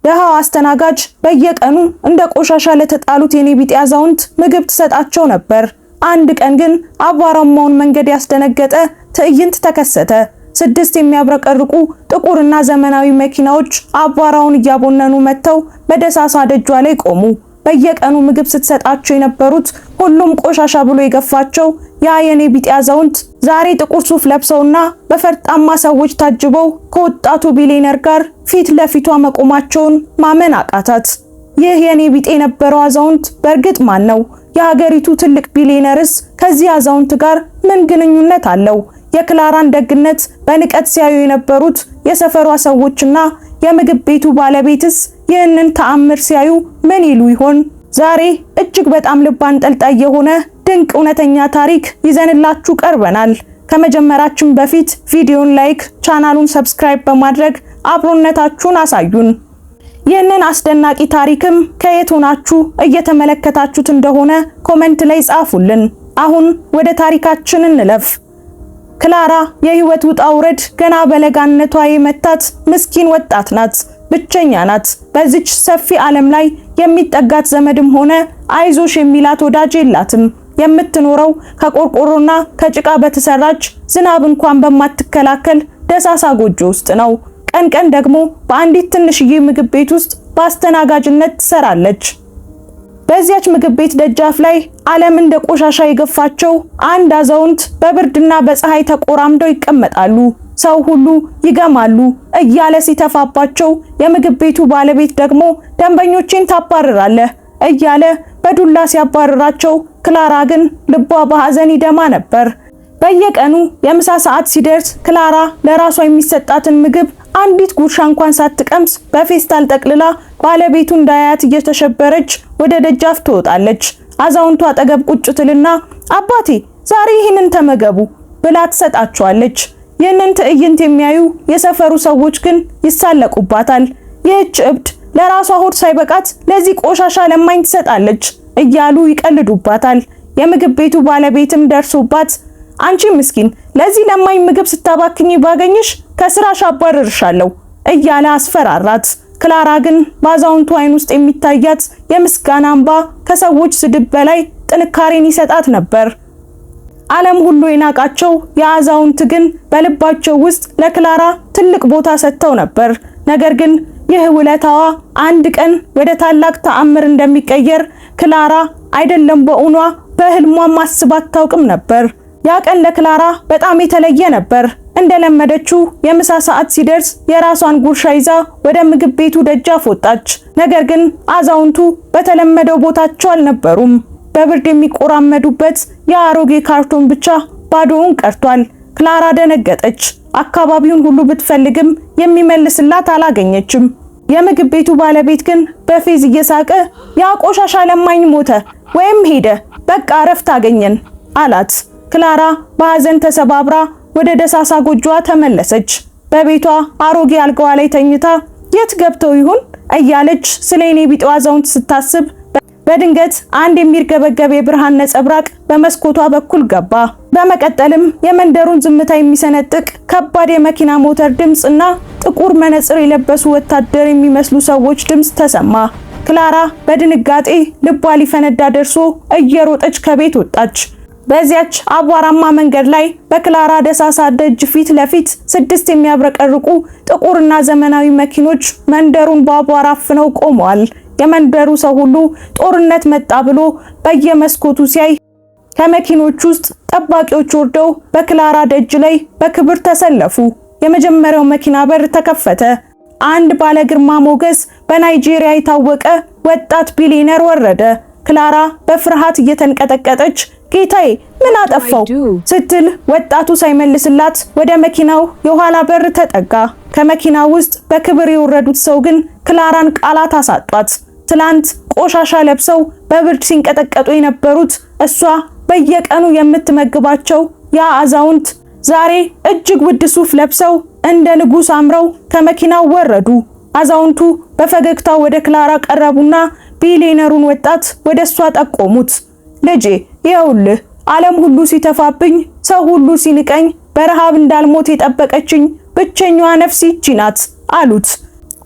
ደሃው አስተናጋጅ በየቀኑ እንደ ቆሻሻ ለተጣሉት የኔ ቢጤ አዛውንት ምግብ ትሰጣቸው ነበር። አንድ ቀን ግን አቧራማውን መንገድ ያስደነገጠ ትዕይንት ተከሰተ። 6 የሚያብረቀርቁ ጥቁርና ዘመናዊ መኪናዎች አቧራውን እያቦነኑ መጥተው በደሳሳ ደጇ ላይ ቆሙ። በየቀኑ ምግብ ስትሰጣቸው የነበሩት ሁሉም ቆሻሻ ብሎ የገፋቸው ያ የኔ ቢጤ አዛውንት ዛሬ ጥቁር ሱፍ ለብሰውና በፈርጣማ ሰዎች ታጅበው ከወጣቱ ቢሊየነር ጋር ፊት ለፊቷ መቆማቸውን ማመን አቃታት። ይህ የኔ ቢጤ የነበረው አዛውንት በእርግጥ ማን ነው? የሀገሪቱ ትልቅ ቢሊየነርስ ከዚህ አዛውንት ጋር ምን ግንኙነት አለው? የክላራን ደግነት በንቀት ሲያዩ የነበሩት የሰፈሯ ሰዎችና የምግብ ቤቱ ባለቤትስ ይህንን ተአምር ሲያዩ ምን ይሉ ይሆን? ዛሬ እጅግ በጣም ልብ አንጠልጣይ የሆነ ድንቅ እውነተኛ ታሪክ ይዘንላችሁ ቀርበናል። ከመጀመራችን በፊት ቪዲዮን ላይክ፣ ቻናሉን ሰብስክራይብ በማድረግ አብሮነታችሁን አሳዩን። ይህንን አስደናቂ ታሪክም ከየት ሆናችሁ እየተመለከታችሁት እንደሆነ ኮሜንት ላይ ጻፉልን። አሁን ወደ ታሪካችን እንለፍ። ክላራ የህይወት ውጣ ውረድ ገና በለጋነቷ የመታት ምስኪን ወጣት ናት። ብቸኛ ናት። በዚች ሰፊ ዓለም ላይ የሚጠጋት ዘመድም ሆነ አይዞሽ የሚላት ወዳጅ የላትም። የምትኖረው ከቆርቆሮና ከጭቃ በተሰራች ዝናብ እንኳን በማትከላከል ደሳሳ ጎጆ ውስጥ ነው። ቀን ቀን ደግሞ በአንዲት ትንሽዬ ምግብ ቤት ውስጥ በአስተናጋጅነት ትሰራለች። በዚያች ምግብ ቤት ደጃፍ ላይ ዓለም እንደ ቆሻሻ የገፋቸው አንድ አዛውንት በብርድና በፀሐይ ተቆራምደው ይቀመጣሉ። ሰው ሁሉ ይገማሉ እያለ ሲተፋባቸው፣ የምግብ ቤቱ ባለቤት ደግሞ ደንበኞቼን ታባርራለህ እያለ በዱላ ሲያባርራቸው፣ ክላራ ግን ልቧ በሐዘን ይደማ ነበር። በየቀኑ የምሳ ሰዓት ሲደርስ ክላራ ለራሷ የሚሰጣትን ምግብ አንዲት ጉርሻ እንኳን ሳትቀምስ በፌስታል ጠቅልላ ባለቤቱ እንዳያት እየተሸበረች ወደ ደጃፍ ትወጣለች። አዛውንቷ አጠገብ ቁጭ ትልና አባቴ ዛሬ ይህንን ተመገቡ ብላ ትሰጣቸዋለች። ይህንን ትዕይንት የሚያዩ የሰፈሩ ሰዎች ግን ይሳለቁባታል። ይህች እብድ ለራሷ ሆድ ሳይበቃት ለዚህ ቆሻሻ ለማኝ ትሰጣለች እያሉ ይቀልዱባታል። የምግብ ቤቱ ባለቤትም ደርሶባት አንቺ ምስኪን ለዚህ ለማኝ ምግብ ስታባክኝ ባገኝሽ ከስራሽ አባርርሻለሁ እያለ አስፈራራት። ክላራ ግን በአዛውንቱ አይን ውስጥ የሚታያት የምስጋና እንባ ከሰዎች ስድብ በላይ ጥንካሬን ይሰጣት ነበር። ዓለም ሁሉ የናቃቸው የአዛውንት ግን በልባቸው ውስጥ ለክላራ ትልቅ ቦታ ሰጥተው ነበር። ነገር ግን ይህ ውለታዋ አንድ ቀን ወደ ታላቅ ተአምር እንደሚቀየር ክላራ አይደለም በእውኗ በህልሟም ማስባት ታውቅም ነበር። ያ ቀን ለክላራ በጣም የተለየ ነበር። እንደለመደችው የምሳ ሰዓት ሲደርስ የራሷን ጉርሻ ይዛ ወደ ምግብ ቤቱ ደጃፍ ወጣች። ነገር ግን አዛውንቱ በተለመደው ቦታቸው አልነበሩም። በብርድ የሚቆራመዱበት የአሮጌ ካርቶን ብቻ ባዶውን ቀርቷል። ክላራ ደነገጠች። አካባቢውን ሁሉ ብትፈልግም የሚመልስላት አላገኘችም። የምግብ ቤቱ ባለቤት ግን በፌዝ እየሳቀ ያ ቆሻሻ ለማኝ ሞተ ወይም ሄደ፣ በቃ እረፍት አገኘን አላት። ክላራ በሐዘን ተሰባብራ ወደ ደሳሳ ጎጆዋ ተመለሰች። በቤቷ አሮጌ አልጋዋ ላይ ተኝታ የት ገብተው ይሆን እያለች ስለ የኔ ቢጤው አዛውንት ስታስብ በድንገት አንድ የሚርገበገብ የብርሃን ነጸብራቅ በመስኮቷ በኩል ገባ። በመቀጠልም የመንደሩን ዝምታ የሚሰነጥቅ ከባድ የመኪና ሞተር ድምጽና ጥቁር መነጽር የለበሱ ወታደር የሚመስሉ ሰዎች ድምጽ ተሰማ። ክላራ በድንጋጤ ልቧ ሊፈነዳ ደርሶ እየሮጠች ከቤት ወጣች። በዚያች አቧራማ መንገድ ላይ በክላራ ደሳሳ ደጅ ፊት ለፊት 6 የሚያብረቀርቁ ጥቁርና ዘመናዊ መኪኖች መንደሩን በአቧራ አፍነው ቆመዋል። የመንደሩ ሰው ሁሉ ጦርነት መጣ ብሎ በየመስኮቱ ሲያይ ከመኪኖች ውስጥ ጠባቂዎች ወርደው በክላራ ደጅ ላይ በክብር ተሰለፉ። የመጀመሪያው መኪና በር ተከፈተ። አንድ ባለ ግርማ ሞገስ በናይጄሪያ የታወቀ ወጣት ቢሊየነር ወረደ። ክላራ በፍርሃት እየተንቀጠቀጠች ጌታዬ ምን አጠፋው ስትል ወጣቱ ሳይመልስላት ወደ መኪናው የኋላ በር ተጠጋ። ከመኪናው ውስጥ በክብር የወረዱት ሰው ግን ክላራን ቃላት አሳጧት። ትላንት ቆሻሻ ለብሰው በብርድ ሲንቀጠቀጡ የነበሩት እሷ በየቀኑ የምትመግባቸው ያ አዛውንት ዛሬ እጅግ ውድ ሱፍ ለብሰው እንደ ንጉስ አምረው ከመኪናው ወረዱ። አዛውንቱ በፈገግታ ወደ ክላራ ቀረቡና ቢሊየነሩን ወጣት ወደሷ ጠቆሙት። ልጄ ይኸውልህ ዓለም ሁሉ ሲተፋብኝ፣ ሰው ሁሉ ሲንቀኝ፣ በረሃብ እንዳልሞት የጠበቀችኝ ብቸኛዋ ነፍስ ይህች ናት አሉት።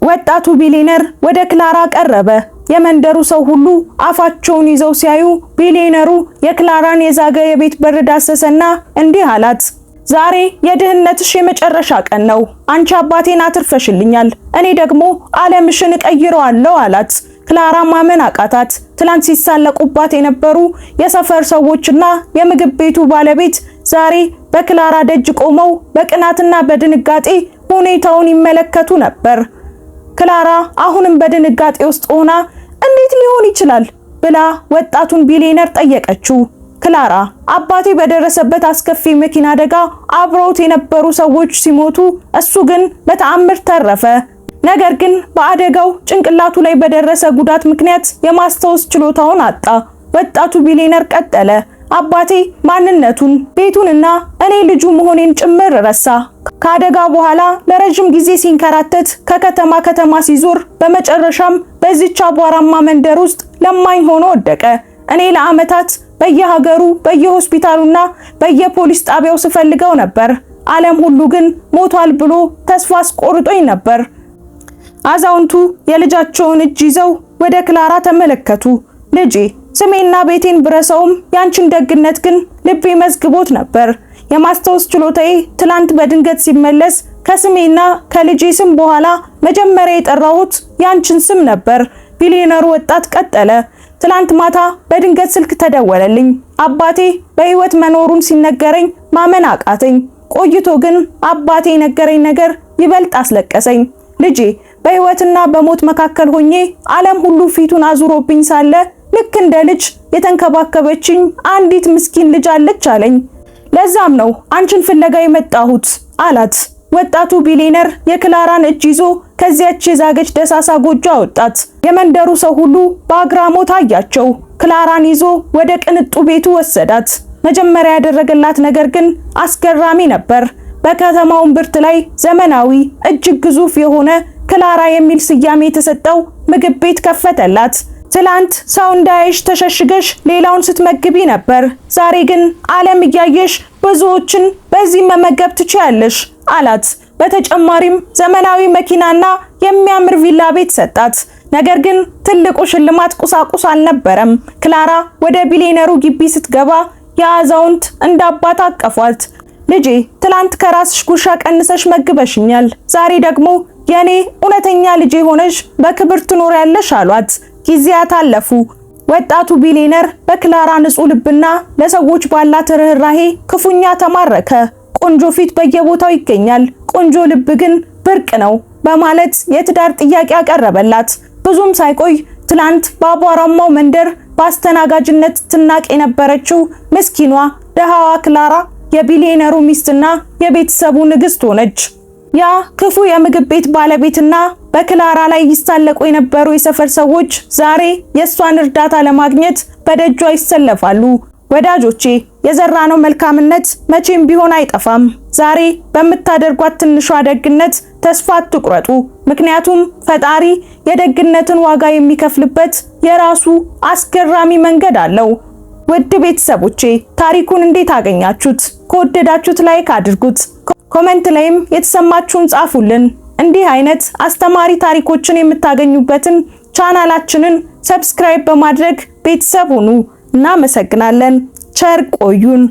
ወጣቱ ቢሊየነር ወደ ክላራ ቀረበ። የመንደሩ ሰው ሁሉ አፋቸውን ይዘው ሲያዩ ቢሊየነሩ የክላራን የዛገ የቤት በር ዳሰሰና እንዲህ አላት፣ ዛሬ የድህነትሽ የመጨረሻ ቀን ነው። አንቺ አባቴን አትርፈሽልኛል፣ እኔ ደግሞ ዓለምሽን እቀይረዋለሁ አላት። ክላራ ማመን አቃታት። ትላንት ሲሳለቁባት የነበሩ የሰፈር ሰዎችና የምግብ ቤቱ ባለቤት ዛሬ በክላራ ደጅ ቆመው በቅናትና በድንጋጤ ሁኔታውን ይመለከቱ ነበር። ክላራ አሁንም በድንጋጤ ውስጥ ሆና እንዴት ሊሆን ይችላል ብላ ወጣቱን ቢሊየነር ጠየቀችው። ክላራ አባቴ በደረሰበት አስከፊ መኪና አደጋ አብረውት የነበሩ ሰዎች ሲሞቱ እሱ ግን በተአምር ተረፈ። ነገር ግን በአደጋው ጭንቅላቱ ላይ በደረሰ ጉዳት ምክንያት የማስታወስ ችሎታውን አጣ። ወጣቱ ቢሊየነር ቀጠለ፣ አባቴ ማንነቱን፣ ቤቱንና እኔ ልጁ መሆኔን ጭምር ረሳ። ከአደጋ በኋላ ለረጅም ጊዜ ሲንከራተት ከከተማ ከተማ ሲዞር በመጨረሻም በዚህች አቧራማ መንደር ውስጥ ለማኝ ሆኖ ወደቀ። እኔ ለዓመታት በየሀገሩ በየሆስፒታሉና በየፖሊስ ጣቢያው ስፈልገው ነበር። ዓለም ሁሉ ግን ሞቷል ብሎ ተስፋ አስቆርጦኝ ነበር። አዛውንቱ የልጃቸውን እጅ ይዘው ወደ ክላራ ተመለከቱ። ልጄ ስሜና ቤቴን ብረሰውም ያንቺን ደግነት ግን ልቤ መዝግቦት ነበር። የማስታወስ ችሎታዬ ትላንት በድንገት ሲመለስ ከስሜና ከልጄ ስም በኋላ መጀመሪያ የጠራሁት ያንቺን ስም ነበር። ቢሊየነሩ ወጣት ቀጠለ፣ ትላንት ማታ በድንገት ስልክ ተደወለልኝ። አባቴ በህይወት መኖሩን ሲነገረኝ ማመን አቃተኝ። ቆይቶ ግን አባቴ የነገረኝ ነገር ይበልጥ አስለቀሰኝ። ልጄ በህይወትና በሞት መካከል ሆኜ ዓለም ሁሉ ፊቱን አዙሮብኝ ሳለ ልክ እንደ ልጅ የተንከባከበችኝ አንዲት ምስኪን ልጅ አለች አለኝ። ለዛም ነው አንቺን ፍለጋ የመጣሁት አላት። ወጣቱ ቢሊየነር የክላራን እጅ ይዞ ከዚያች የዛገች ደሳሳ ጎጆ አወጣት። የመንደሩ ሰው ሁሉ በአግራሞት አያቸው። ክላራን ይዞ ወደ ቅንጡ ቤቱ ወሰዳት። መጀመሪያ ያደረገላት ነገር ግን አስገራሚ ነበር። በከተማው እምብርት ላይ ዘመናዊ እጅግ ግዙፍ የሆነ ክላራ የሚል ስያሜ የተሰጠው ምግብ ቤት ከፈተላት። ትላንት ሰው እንዳይሽ ተሸሽገሽ ሌላውን ስትመግቢ ነበር። ዛሬ ግን ዓለም እያየሽ ብዙዎችን በዚህ መመገብ ትችያለሽ አላት። በተጨማሪም ዘመናዊ መኪናና የሚያምር ቪላ ቤት ሰጣት። ነገር ግን ትልቁ ሽልማት ቁሳቁስ አልነበረም። ክላራ ወደ ቢሊየነሩ ግቢ ስትገባ የአዛውንት እንደ አባት አቀፏት። ልጄ ትላንት ከራስሽ ጉርሻ ቀንሰሽ መግበሽኛል፣ ዛሬ ደግሞ የኔ እውነተኛ ልጄ ሆነሽ በክብር ትኖሪያለሽ አሏት። ጊዜያት አለፉ። ወጣቱ ቢሊየነር በክላራ ንጹህ ልብና ለሰዎች ባላት ርህራሄ ክፉኛ ተማረከ። ቆንጆ ፊት በየቦታው ይገኛል፣ ቆንጆ ልብ ግን ብርቅ ነው በማለት የትዳር ጥያቄ አቀረበላት። ብዙም ሳይቆይ ትላንት በአቧራማው መንደር በአስተናጋጅነት ትናቅ የነበረችው ምስኪኗ ደሃዋ ክላራ የቢሊየነሩ ሚስትና የቤተሰቡ ንግስት ሆነች። ያ ክፉ የምግብ ቤት ባለቤትና በክላራ ላይ ይሳለቁ የነበሩ የሰፈር ሰዎች ዛሬ የሷን እርዳታ ለማግኘት በደጇ ይሰለፋሉ። ወዳጆቼ የዘራነው መልካምነት መቼም ቢሆን አይጠፋም። ዛሬ በምታደርጓት ትንሿ ደግነት ተስፋ አትቁረጡ። ምክንያቱም ፈጣሪ የደግነትን ዋጋ የሚከፍልበት የራሱ አስገራሚ መንገድ አለው። ውድ ቤተሰቦቼ ታሪኩን እንዴት አገኛችሁት? ከወደዳችሁት ላይክ አድርጉት። ኮሜንት ላይም የተሰማችሁን ጻፉልን። እንዲህ አይነት አስተማሪ ታሪኮችን የምታገኙበትን ቻናላችንን ሰብስክራይብ በማድረግ ቤተሰብ ሁኑ። እናመሰግናለን። ቸር ቆዩን።